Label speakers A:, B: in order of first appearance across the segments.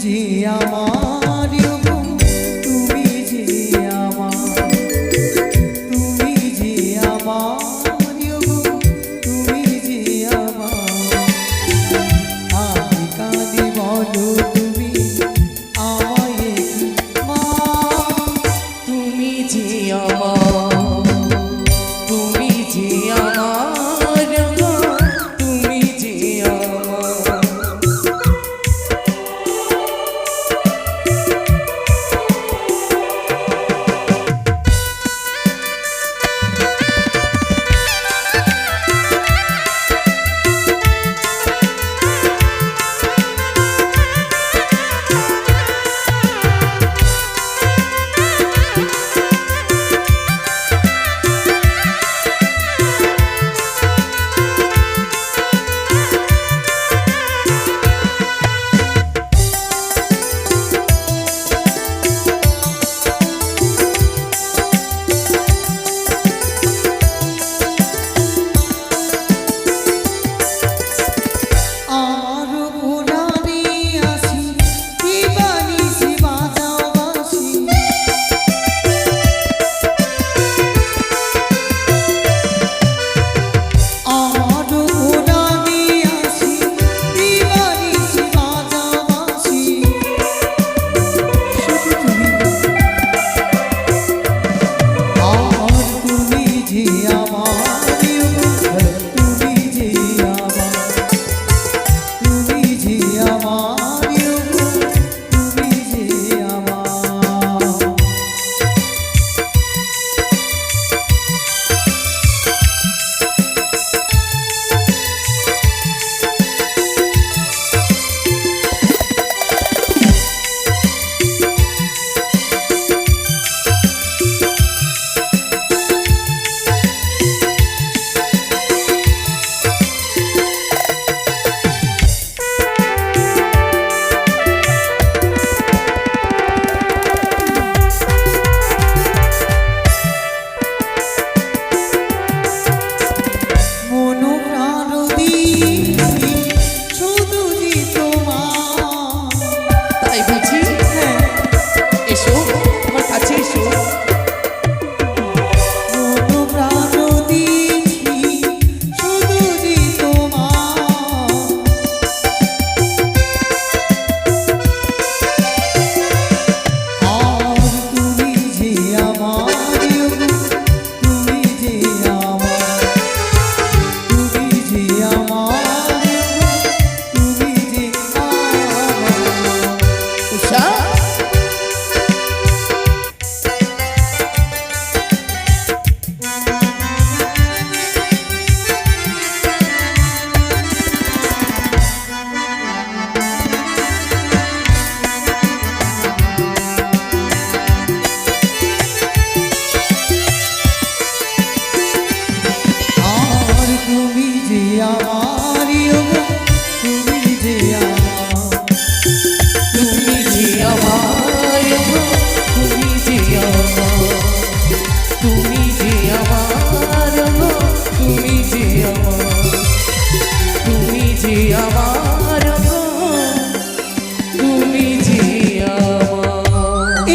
A: যে আমার গো, তুমি যে আমার, তুমি যে আমার গো, তুমি যে আমার। আমি কাঁদি বলো তুমি আমায় কি মা,
B: তুমি যে আমার, তুমি যে আমার গো, তুমি যে আমার।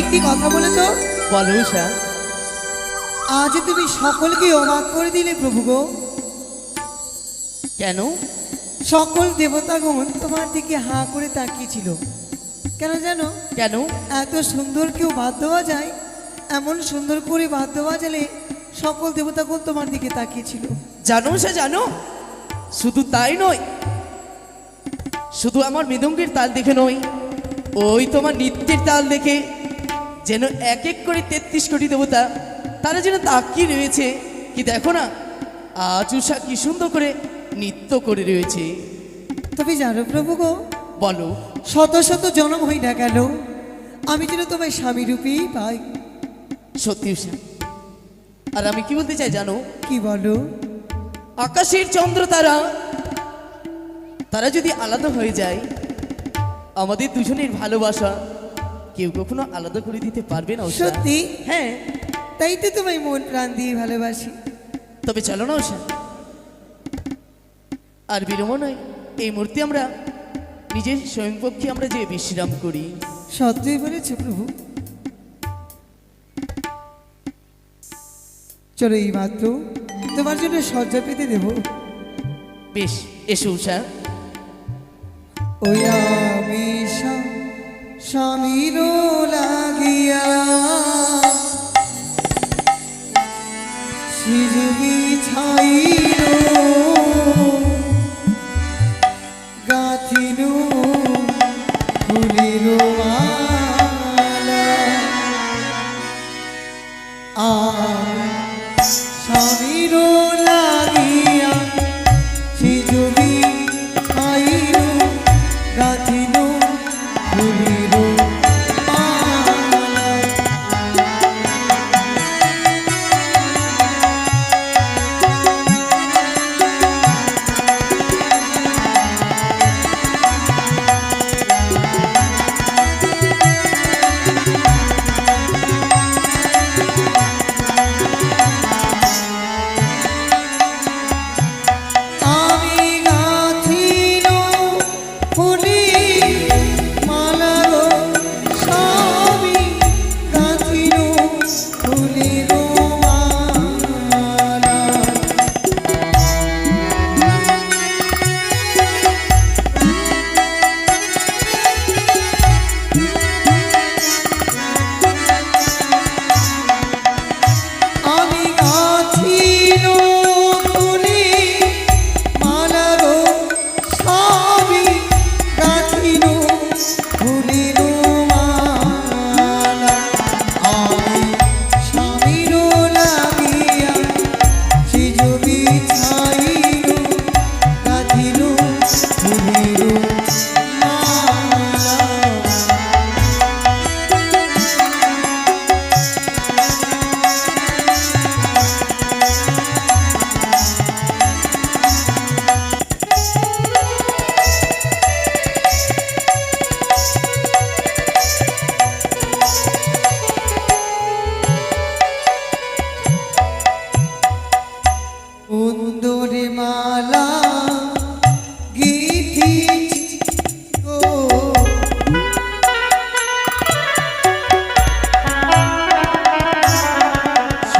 A: একটি কথা বলে তো
B: বলো উষা।
A: আজ তুমি সকলকে অবাক করে দিলে প্রভু গো।
B: কেন?
A: সকল দেবতাগণ তোমার দিকে হাঁ করে তাকিয়েছিল। কেন জানো?
B: কেন?
A: এত সুন্দর কেউ বাদ্য বাজায়, এমন সুন্দর করে বাদ্য বাজালে সকল দেবতাগণ তোমার দিকে তাকিয়েছিল।
B: জানো উষা, জানো শুধু তাই নয়, শুধু আমার মৃদঙ্গের তাল দেখে নয়, ওই তোমার নৃত্যের তাল দেখে যেন এক এক করে ৩৩ কোটি দেবতা তারা যেন তাকিয়ে রয়েছে। কি দেখো না, আজ উষা কি সুন্দর করে নৃত্য করে রয়েছে।
A: তবে জানো প্রভু গো,
B: বলো।
A: শত শত জনম হই না গেল, আমি যেন তোমায় স্বামী রূপেই পাই।
B: সত্যি উষা, আর আমি কি বলতে চাই জানো?
A: কি বলো?
B: আকাশের চন্দ্র তারা তারা যদি আলাদা হয়ে যায়, আমাদের দুজনের ভালোবাসা কেউ কখনো আলাদা করে দিতে পারবে না উষা।
A: সত্যি?
B: হ্যাঁ,
A: তাই তো তোমায় মন প্রাণ দিয়ে ভালোবাসি।
B: তবে চলো না উষা, আর বিলম্ব নয়, এই মুহূর্তে আমরা নিজের স্বয়ংপক্ষে আমরা যে বিশ্রাম করি।
A: সত্যই বলেছে প্রভু। চলো এই মাত্র তোমার জন্য শয্যা পেতে দেব।
B: বেশ, এসো উষা।
A: ওই আমি স্বামীর লাগিয়া সিজুগি ছাইর গাথিল ফুলের মালা স্বামীর লাগিয়া সিজুগি ছাইর গাথিল ফুলের মালা। আমি গাঁথিল ফুলের মালা গো, স্বামী গাঁথিল ফুলের মালা। আমি গাঁথিল ফুলের মালা গো, স্বামী গাঁথিল ফুলের মালা। আমি স্বামীর লাগিয়া সিজুগি ছাইর গাঁথিল ফুলের মালা। সুন্দরে মালা গেঁথেছি গো,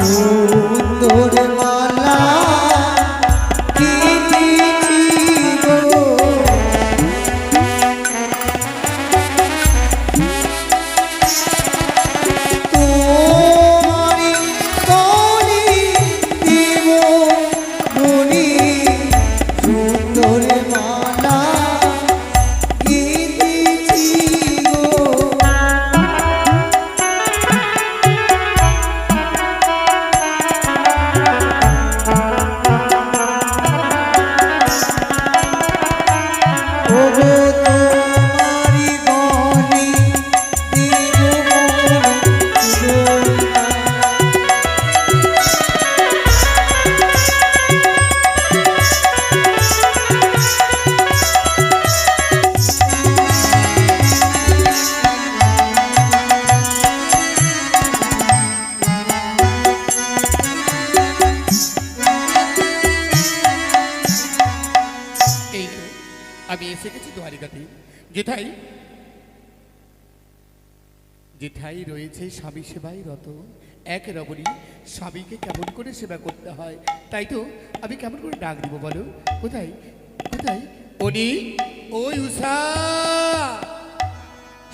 A: সুন্দর মালা গেঁথেছি গো, তোমারি তরে দেব মনি, সুন্দর মালা গেঁথেছি গো। ওগো তোমারি গলে দেব মনি,
C: এই তো আমি এসে গেছি দ্বারিকাতে। যেথাই যেথাই রয়েছে স্বামী সেবায় রত এক রবণী, স্বামীকে কেমন করে সেবা করতে হয় তাই তো আমি কেমন করে ডাক দিব বলো? কোথায় কোথায় উনি? ওই উষা!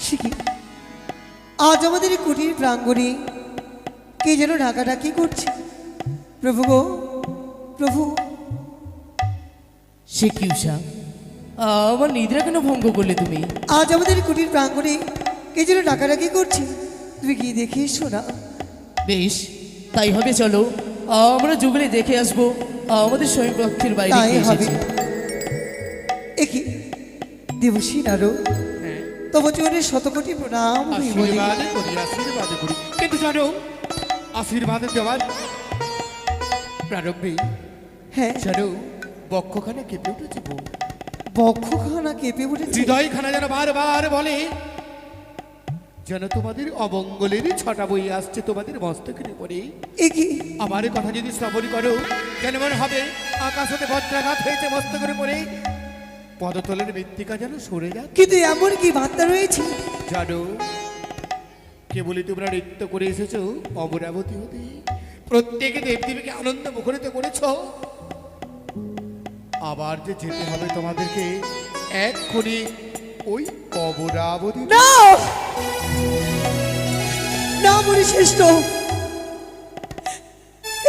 A: সে কি? আজ আমাদের এই কুটির প্রাঙ্গণে কে যেন ডাকাডাকি করছে। প্রভু গো, প্রভু।
B: সে কি উষা, আমার নিদ্রা কেন ভঙ্গ করলে তুমি?
A: আজ আমাদের এই কুটির প্রাঙ্গণে কে যেন ডাকাডাকি করছে, তুমি গিয়ে দেখে এসো না।
B: বেশ, তাই হবে, চলো আমরা যুগলে দেখে আসবো আমাদের স্বয়ংপক্ষের বাইরে
A: তাই
B: কে
A: হবে।
B: এসেছে।
A: একি দেবশ্রী নারো,
C: হ্যাঁ,
A: তব চরণের শতকোটি প্রণাম আমি বলি।
C: আশীর্বাদ করি আশীর্বাদ করি, কিন্তু জানো আশীর্বাদ দেওয়ার প্রারম্ভে
A: হ্যাঁ,
C: জানো বক্ষখানা কেঁপে উঠেছে বউ,
A: বক্ষখানা কেঁপে উঠেছে।
C: হৃদয়খানা যেন বারবার বলে যেন তোমাদের অমঙ্গলের ছটা বই আসছে তোমাদের মস্তকের উপরে।
A: একি
C: আমার কথা যদি শ্রবণ করো যেন মনে হবে আকাশ হতে বজ্রাঘাত হয়েছে মস্তকের উপরে, পদতলের মৃত্তিকা যেন সরে যায়।
A: কিন্তু এমন কি বার্তা রয়েছে?
C: জানো, কেবলই তোমরা নৃত্য করে এসেছো অমরাবতী হতে, প্রত্যেকে দেবদেবীকে আনন্দ মুখরিত করেছ। আবার যে যেতে হবে তোমাদেরকে এক্ষুনি ওই অমরাবতী।
A: না না মুনি শ্রেষ্ঠ,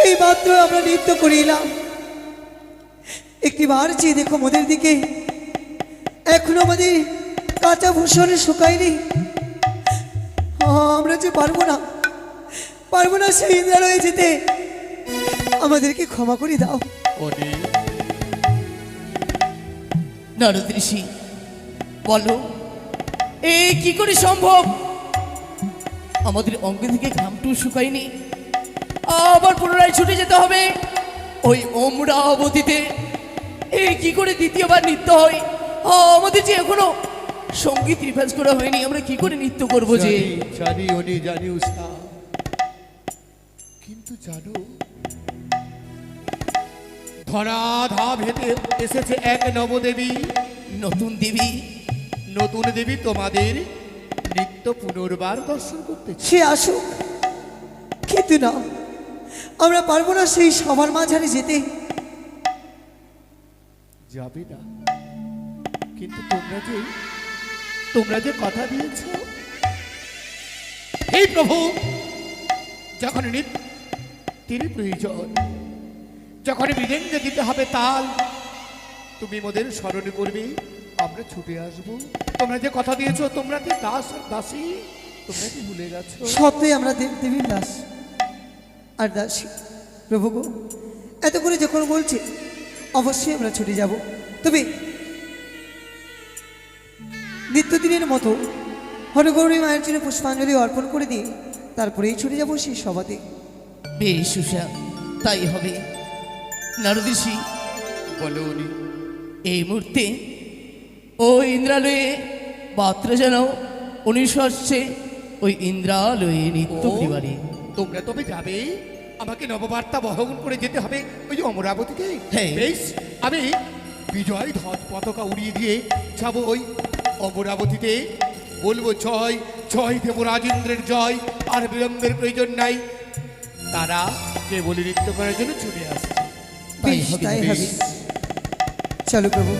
A: এই মাত্র আমরা নৃত্য করিলাম, একটি বার চেয়ে দেখো মোদের দিকে, এখনো আমাদের কাঁচা ভূষণে শুকায়নি। আমরা যে পারবো না সেই ইন্দ্রালয়ে যেতে, আমাদেরকে ক্ষমা করে দাও।
C: ওরে
B: নারদ ঋষি, বলো এ কি করে সম্ভব? আমাদের অঙ্গ থেকে ঘামটু শুকায়নি, আবার পুনরায় ছুটে যেতে হবে ওই অমরাবতীতে। এ কি করে দ্বিতীয়বার নৃত্য হয়? আমাদের যে এখনো সঙ্গীত রিভাইজ করা হয়নি, আমরা কি করে নৃত্য করবো যে?
C: জানি ওনি জানি উষা, কিন্তু জানো ধরাধাম হেঁটে এসেছে এক নবদেবী,
B: নতুন দেবী।
C: নতুন দেবী তোমাদের নৃত্য পুনর্বার দর্শন করতে চায়।
A: সে আসুক, কিন্তু না, আমরা পারবো না সেই সবার মাঝারে যেতে।
C: যাবে না, কিন্তু তোমরা যে কথা দিয়েছ, হে প্রভু, যখন নৃত্যের প্রয়োজন, যখন মৃদঙ্গে দিতে হবে তাল, তুমি মোদের স্মরণ করবে, আমরা ছুটে আসব। তোমরা যে কথা দিয়েছ, তোমরা যে দাস আর দাসী, তোমরা কি ভুলে গেছো?
A: সত্যই আমরা দেবীর দাস আর দাসী। প্রভু গো, এত করে যখন বলছে, অবশ্যই আমরা ছুটে যাব। তবে নিত্যদিনের মতো হরগৌরী মায়ের জন্য পুষ্পাঞ্জলি অর্পণ করে দিয়ে তারপরেই ছুটে যাব সেই সভাতে।
B: বেশ উষা, তাই হবে। নারদ ঋষি,
C: বলো উনি।
B: এই মুহূর্তে ওই ইন্দ্রালয়ে বার্তা জানাও, উনি আসছে ওই ইন্দ্রালয়ে নৃত্য পরিবারে।
C: তোমরা তবে যাবে, আমাকে নববার্তা বহন করে যেতে হবে ওই যে অমরাবতীতে।
B: হ্যাঁ।
C: বেশ, আমি বিজয় ধ্বজ পতাকা উড়িয়ে দিয়ে যাব ওই অমরাবতীতে, বলবো জয় জয় দেবরাজেন্দ্রের জয়, আর বিলম্বের প্রয়োজন নাই। তারা কেবল নৃত্য করার জন্য ছুটে আসছে।
B: তাই
A: বেশ,
B: হবে,
A: তাই
B: বেশ।
A: হবে। চলো প্রভু,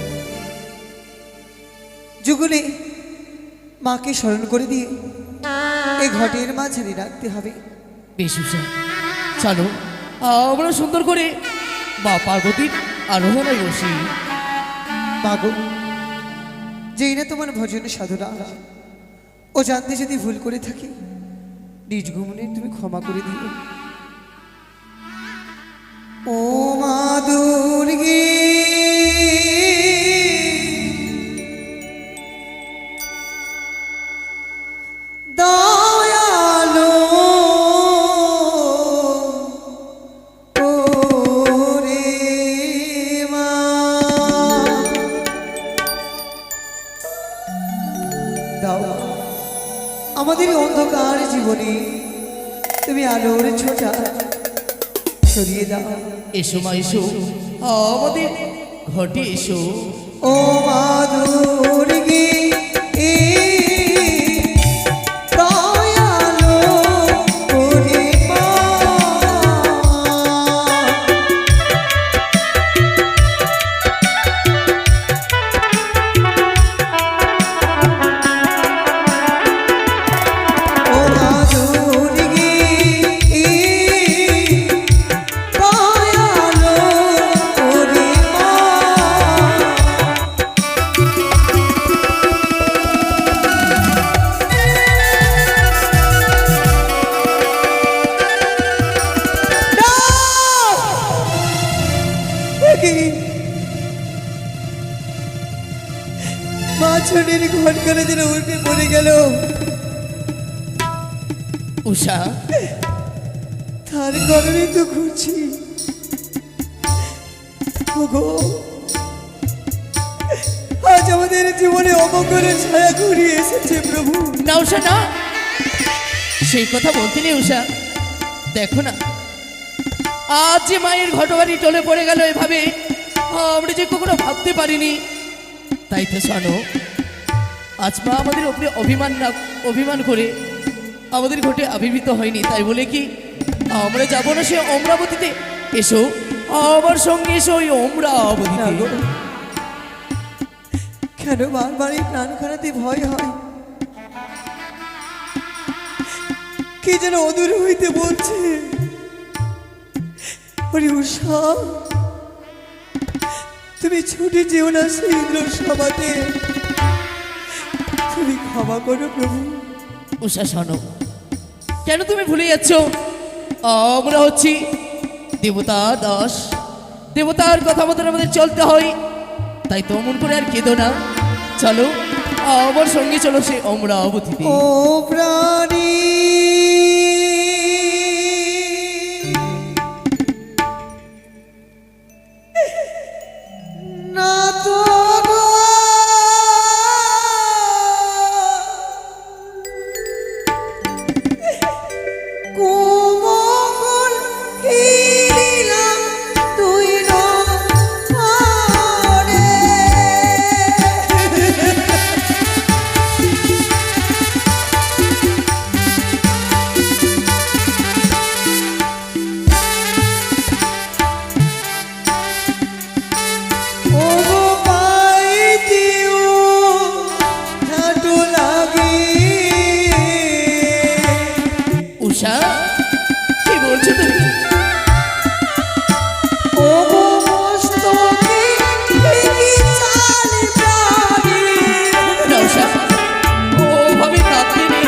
A: যুগলে মাকে স্মরণ করে দিয়ে এই ঘটের মাঝারে রাখতে হবে।
B: বেশ উষা, চলো আমরা সুন্দর করে মা পার্বতীর আরাধনায় বসি।
A: মাগো, যেই না তোমার ভজন সাধনা, ও জানতে যদি ভুল করে থাকি, নিজ গুমনে তুমি ক্ষমা করে দিও। ও মা দুর্গে, দয়ালো ওরে মা, দাও আমাদের অন্ধকার জীবনে তুমি আলোর ছোটা সরিয়ে দাও।
B: এসো মা, এসো আমাদের ঘটে এসো।
A: ও মা দুর্গে, দয়ালো ওরে মা, ও মা দুর্গে, দয়ালো ওরে মা। মাছনের ঘটকারা যেন উল্টে পড়ে গেল,
B: উষা,
A: তার কারণে তো ঘুরছি। ওগো, আজ আমাদের জীবনে অমঙ্গলের ছায়া ঘুরিয়ে এসেছে প্রভু।
B: না উষা না, সেই কথা বলতে নেই উষা। দেখো না, আজ যে মায়ের ঘটবাড়ি টলে পড়ে গেল এভাবে, আমরা যে কখনো ভাবতে পারিনি। তাই তো শোনো, আজ মা আমাদের উপরে অভিমান করে আমাদের ঘটে আবির্ভূত হয়নি, তাই বলে কি আমরা যাবো না সে অমরাবতীতে? এসো আমার সঙ্গে, এসো ওই
A: না
B: অমরাবতীতে।
A: গো, কেন বারবার এই প্রাণ খানাতে ভয় হয়? কি যেন অদূর হইতে বলছে, ওরে উষা, তুমি ছুটে যেও না সেই ইন্দ্র সভাতে, তুমি ক্ষমা করো প্রভু।
B: উষা শোনো, কেন তুমি ভুলে যাচ্ছ আমরা হচ্ছি দেবতা দাস, দেবতার কথা মতন আমাদের চলতে হয়, তাই তো মন করে আর কেঁদো না। চলো আমার সঙ্গে, চলো সে অমরাবতীতে।
A: ও প্রাণী না তো গো, কোমল হিরিলাম তুই নরে। ও গো পাইতিও ঝাঁটু লাগি,
B: উষা কি বলছো তুমি?
A: ও গো মস্তকে কি চাল প্রাণী।
B: না উষা, ওভাবে কাঁদতে নেই।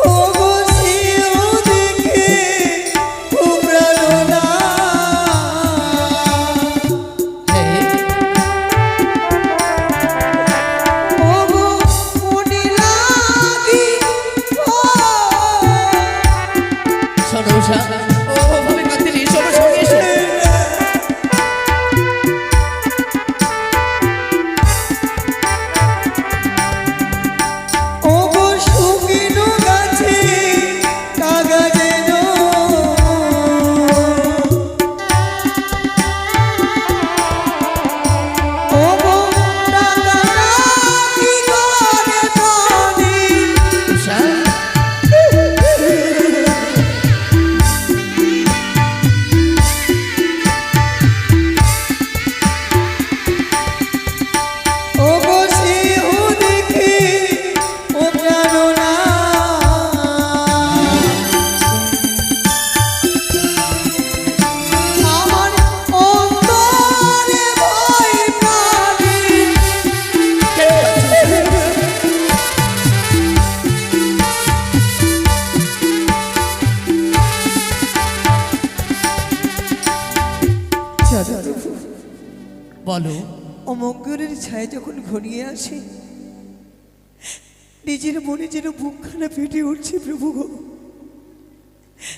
A: ও গো সিও দেখে উবরালো না, ও গো মনে লাগি
B: শোনো উষা, ওভাবে কাঁদতে নেই, এসো আমার সঙ্গে, এসো।
A: ও গো শুকিনো গাছে কাগজের, ও গো টাকা কি করে ধনী।
B: উষা
A: ও গো সিংহ দেখে ও প্রাণনা, আমার অন্তরে ভয় প্রাণী।
B: বলো।
A: অমঙ্গলের ছায়া যখন ঘনিয়ে আসে, নিজের মনে যেন বুকখানা ফেটে উঠছে প্রভু গো।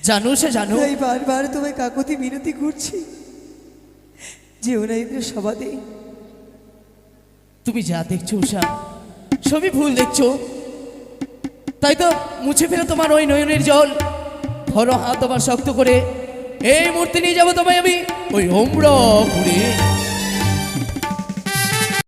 B: জানো সে জানো,
A: তাই বারবার তোমায় কাকতি মিনতি করছি, যেও না ইন্দ্র সভাতে।
B: তুমি যা দেখছো উষা সবই ভুল দেখছো, তাই তো মুছে ফেলো তোমার ওই নয়নের জল, ধরো হাত তোমার শক্ত করে, এই মূর্তি নিয়ে যাবো তোমায় আমি ওই অমরাপুরে।